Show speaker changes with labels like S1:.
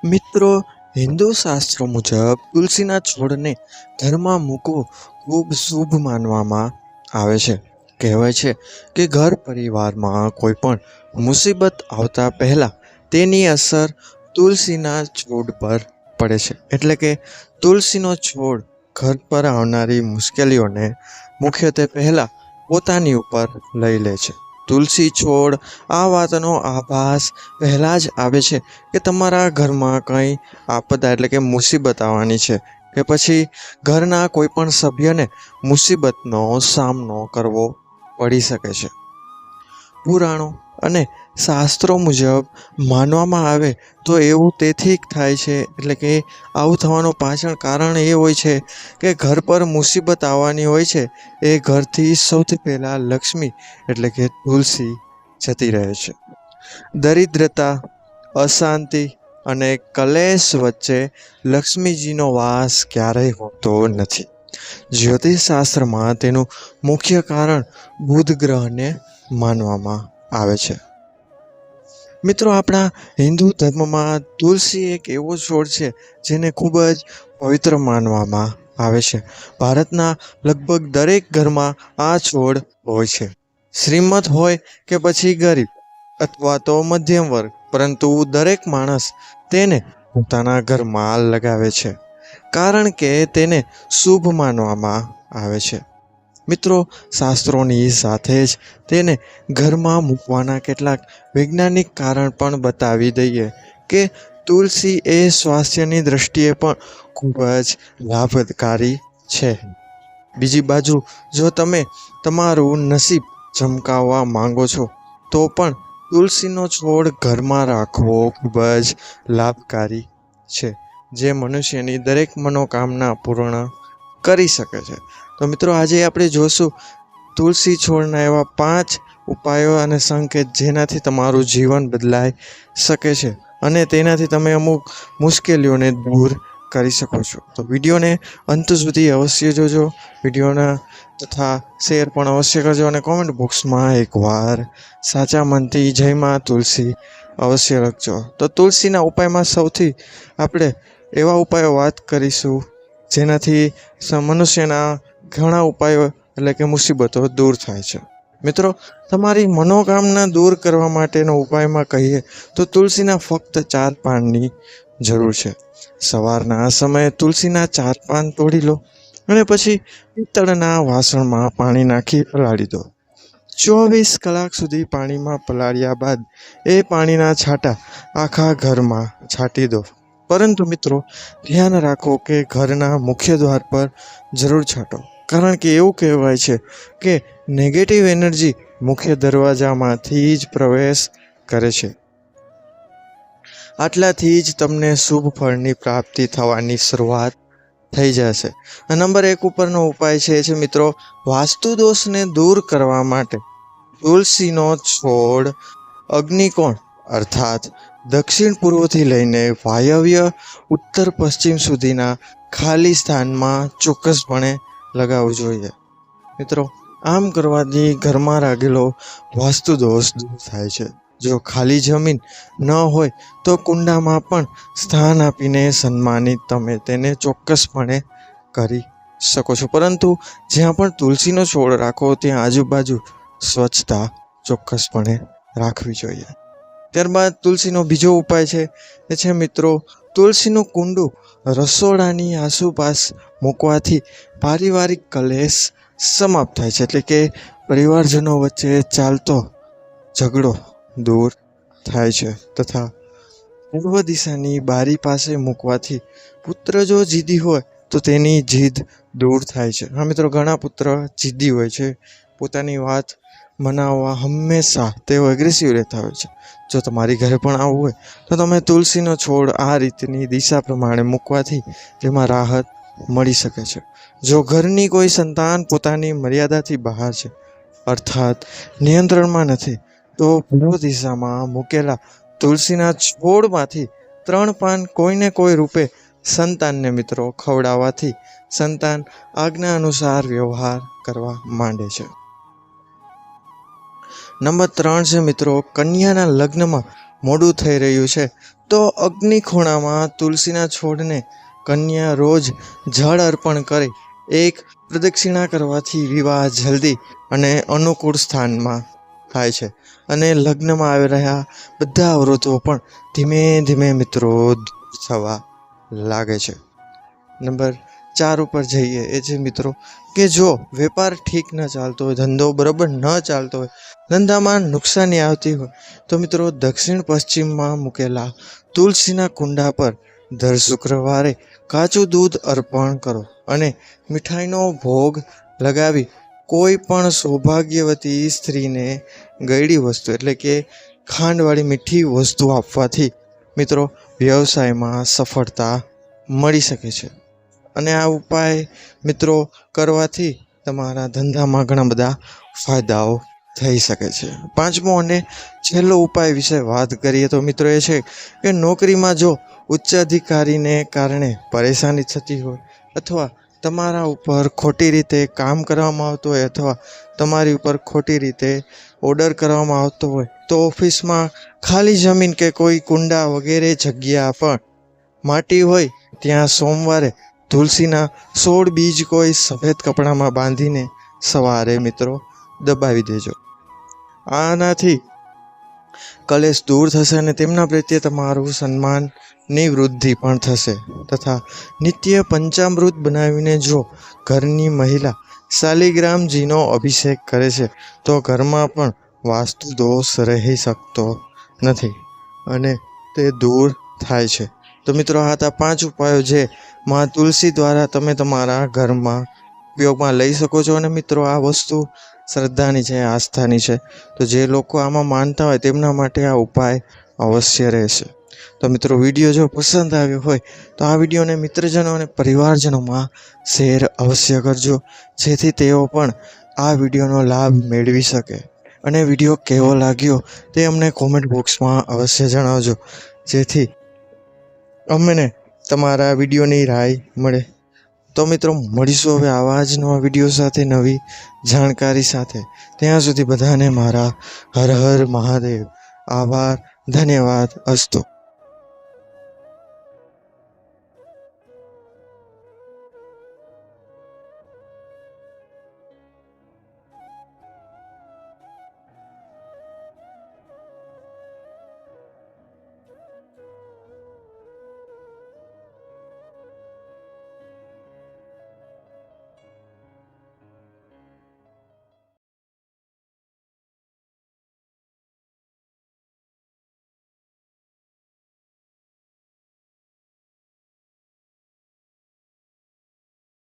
S1: મિત્રો, હિન્દુ શાસ્ત્રો મુજબ તુલસીના છોડને ઘરમાં મૂકવો ખૂબ શુભ માનવામાં આવે છે. કહેવાય છે કે ઘર પરિવારમાં કોઈ પણ મુસીબત આવતા પહેલા તેની અસર તુલસીના છોડ પર પડે છે. એટલે કે તુલસીનો છોડ ઘર પર આવનારી મુશ્કેલીઓને મુખ્યત્વે પહેલા પોતાની ઉપર લઈ લે છે. તુલસી છોડ આ વાતનો આભાસ પહેલાં જ આવે છે કે તમારા ઘરમાં કંઈ આપદા એટલે કે મુસીબત આવવાની છે, કે પછી ઘરના કોઈ પણ સભ્યને મુસીબતનો સામનો કરવો પડી શકે છે. પુરાણો અને શાસ્ત્રો મુજબ માનવામાં આવે તો એવું તેથી થાય છે, એટલે કે આવું થવાનું પાછળ કારણ એ હોય છે કે ઘર પર મુસીબત આવવાની હોય છે, એ ઘરથી સૌથી પહેલાં લક્ષ્મી એટલે કે તુલસી જતી રહે છે. દરિદ્રતા, અશાંતિ અને કલેશ વચ્ચે લક્ષ્મીજીનો વાસ ક્યારેય હોતો નથી. જ્યોતિષશાસ્ત્રમાં તેનું મુખ્ય કારણ બુધ ગ્રહને માનવામાં આવે છે. મિત્રો, આપણા હિન્દુ ધર્મમાં તુલસી એક એવો છોડ છે જેને ખૂબ જ પવિત્ર માનવામાં આવે છે. ભારતના લગભગ દરેક ઘરમાં આ છોડ હોય છે. શ્રીમંત હોય કે પછી ગરીબ અથવા તો મધ્યમ વર્ગ, પરંતુ દરેક માણસ તેને પોતાના ઘરમાં લગાવે છે, કારણ કે તેને શુભ માનવામાં આવે છે. મિત્રો, શાસ્ત્રોની સાથે જ તેને ઘરમાં મૂકવાના કેટલાક વૈજ્ઞાનિક કારણ પણ બતાવી દઈએ કે તુલસી એ સ્વાસ્થ્યની દ્રષ્ટિએ પણ ખૂબ જ લાભકારી છે. બીજી બાજુ, જો તમે તમારું નસીબ ચમકાવવા માંગો છો તો પણ તુલસીનો છોડ ઘરમાં રાખવો ખૂબ જ લાભકારી છે, જે મનુષ્યની દરેક મનોકામના પૂર્ણ કરી શકે છે. તો મિત્રો, આજે આપણે જોશું તુલસી છોડના એવા 5 ઉપાયો અને સંકેત જેનાથી તમારું જીવન બદલાઈ શકે છે અને તેનાથી તમે અમુક મુશ્કેલીઓને દૂર કરી શકો છો. તો વિડીયોને અંત સુધી અવશ્ય જોજો. વિડીયોના તથા શેર પણ અવશ્ય કરજો અને કોમેન્ટ બોક્સમાં એકવાર સાચા મનથી જય માં તુલસી અવશ્ય લખજો. તો તુલસીના ઉપાયમાં સૌથી આપણે એવા ઉપાયો વાત કરીશું જેનાથી મનુષ્યના ઘણા ઉપાયો એટલે કે મુસીબતો દૂર થાય છે. મિત્રો, તમારી મનોકામના દૂર કરવા માટેનો ઉપાયમાં કહીએ તો તુલસીના ફક્ત 4 પાનની જરૂર છે. સવારના સમયે તુલસીના 4 પાન તોડી લો અને પછી પિત્તળના વાસણમાં પાણી નાખી પલાળી દો. 24 કલાક સુધી પાણીમાં પલાળ્યા બાદ એ પાણીના છાંટા આખા ઘરમાં છાંટી દો. પરંતુ મિત્રો, ધ્યાન રાખો કે ઘરના મુખ્ય દ્વાર પર જરૂર છાંટો, કારણ કે એવું કહેવાય છે કે નેગેટિવ એનર્જી મુખ્ય દરવાજામાંથી જ પ્રવેશ કરે છે. આટલાથી જ તમને શુભ ફળની પ્રાપ્તિ થવાની શરૂઆત થઈ જશે. નંબર 1 ઉપરનો ઉપાય છે મિત્રો, વાસ્તુ દોષને દૂર કરવા માટે તુલસીનો છોડ અગ્નિકોણ અર્થાત દક્ષિણ પૂર્વથી લઈને વાયવ્ય ઉત્તર પશ્ચિમ સુધીના ખાલી સ્થાનમાં ચોક્કસપણે લગાવવું જોઈએ. મિત્રો, આમ કરવાથી ઘરમાં રાખેલો વાસ્તુ દોષ દૂર થાય છે. જો ખાલી જમીન ન હોય તો કુંડામાં પણ સ્થાન આપીને સન્માનિત તમે તેને ચોક્કસપણે કરી શકો છો. પરંતુ જ્યાં પણ તુલસીનો છોડ રાખો ત્યાં આજુબાજુ સ્વચ્છતા ચોક્કસપણે રાખવી જોઈએ. ત્યારબાદ તુલસીનો બીજો ઉપાય છે એ છે મિત્રો, તુલસીનું કુંડું રસોડાની આસપાસ મૂકવાથી પારિવારિક કલેશ સમાપ્ત થાય છે, એટલે કે પરિવારજનો વચ્ચે ચાલતો ઝઘડો દૂર થાય છે. તથા પૂર્વ દિશાની બારી પાસે મૂકવાથી પુત્ર જો જીદી હોય તો તેની જીદ દૂર થાય છે. હા મિત્રો, ઘણા પુત્ર જીદી હોય છે, પોતાની વાત મનાવવા હંમેશા તેઓ એગ્રેસિવ રહેતા હોય છે. જો તમારી ઘરે પણ આવું હોય તો તમે તુલસીનો છોડ આ રીતની દિશા પ્રમાણે મૂકવાથી તેમાં રાહત મળી શકે છે. જો ઘરની કોઈ સંતાન પોતાની મર્યાદાથી બહાર છે, અર્થાત નિયંત્રણમાં નથી, તો પૂર્વ દિશામાં મૂકેલા તુલસીના છોડમાંથી 3 પાન કોઈને કોઈ રૂપે સંતાનને મિત્રો ખવડાવવાથી સંતાન આજ્ઞા અનુસાર વ્યવહાર કરવા માંડે છે. નંબર 3 છે મિત્રો, કન્યાના લગ્નમાં મોડું થઈ રહ્યું છે તો અગ્નિ ખૂણામાં તુલસીના છોડને કન્યા રોજ જળ અર્પણ કરે. એક પ્રદક્ષિણા કરવાથી વિવાહ જલ્દી અને અનુકૂળ સ્થાનમાં થાય છે અને લગ્નમાં આવી રહ્યા બધા અવરોધો પણ ધીમે ધીમે મિત્રો દૂર થવા લાગે છે. નંબર 4 ઉપર જઈએ, એ છે મિત્રો કે જો વેપાર ઠીક ન ચાલતો હોય, ધંધો બરાબર ન ચાલતો હોય, ધંધામાં નુકસાની આવતી હોય તો મિત્રો દક્ષિણ પશ્ચિમમાં મૂકેલા તુલસીના કુંડા પર દર શુક્રવારે કાચું દૂધ અર્પણ કરો અને મીઠાઈનો ભોગ લગાવી કોઈ પણ સૌભાગ્યવતી સ્ત્રીને ગળી વસ્તુ એટલે કે ખાંડવાળી મીઠી વસ્તુ આપવાથી મિત્રો વ્યવસાયમાં સફળતા મળી શકે છે. અને આ ઉપાય મિત્રો કરવાથી તમારા ધંધામાં ઘણા બધા ફાયદાઓ થઈ શકે છે. 5મો અને છેલ્લો ઉપાય વિશે વાત કરીએ તો મિત્રો એ છે કે નોકરીમાં જો ઉચ્ચ અધિકારીને કારણે પરેશાની થતી હોય અથવા તમારા ઉપર ખોટી રીતે કામ કરવામાં આવતું હોય અથવા તમારી ઉપર ખોટી રીતે ઓર્ડર કરવામાં આવતો હોય તો ઓફિસમાં ખાલી જમીન કે કોઈ કુંડા વગેરે જગ્યા પણ માટી હોય ત્યાં સોમવારે તુલસીના 16 બીજ કોઈ સફેદ કપડામાં બાંધીને સવારે મિત્રો દબાવી દેજો. આનાથી કલેશ દૂર થશે અને તેમના પ્રત્યે તમારું સન્માનની વૃદ્ધિ પણ થશે. તથા નિત્ય પંચામૃત બનાવીને જો ઘરની મહિલા શાલિગ્રામજીનો અભિષેક કરે છે તો ઘરમાં પણ વાસ્તુ દોષ રહી શકતો નથી અને તે દૂર થાય છે. તો મિત્રો આ હતા 5 ઉપાયો જે માં તુલસી દ્વારા તમે તમારા ઘરમાં ઉપયોગમાં લઈ શકો છો. અને મિત્રો આ વસ્તુ શ્રદ્ધાની છે, આસ્થાની છે, તો જે લોકો આમાં માનતા હોય તેમના માટે આ ઉપાય અવશ્ય રહેશે. તો મિત્રો વિડીયો જો પસંદ આવ્યો હોય તો આ વિડીયોને મિત્રજનો અને પરિવારજનોમાં શેર અવશ્ય કરજો, જેથી તેઓ પણ આ વિડીયોનો લાભ મેળવી શકે. અને વિડીયો કેવો લાગ્યો તે અમને કોમેન્ટ બોક્સમાં અવશ્ય જણાવજો, જેથી અમને તમારા વિડીયોની રાય મળે. તો મિત્રો મળીશું હવે આવા જ નવા વિડીયો સાથે, નવી જાણકારી સાથે. ત્યાં સુધી બધાને મારા હર હર મહાદેવ. આભાર, ધન્યવાદ, અસ્તુ.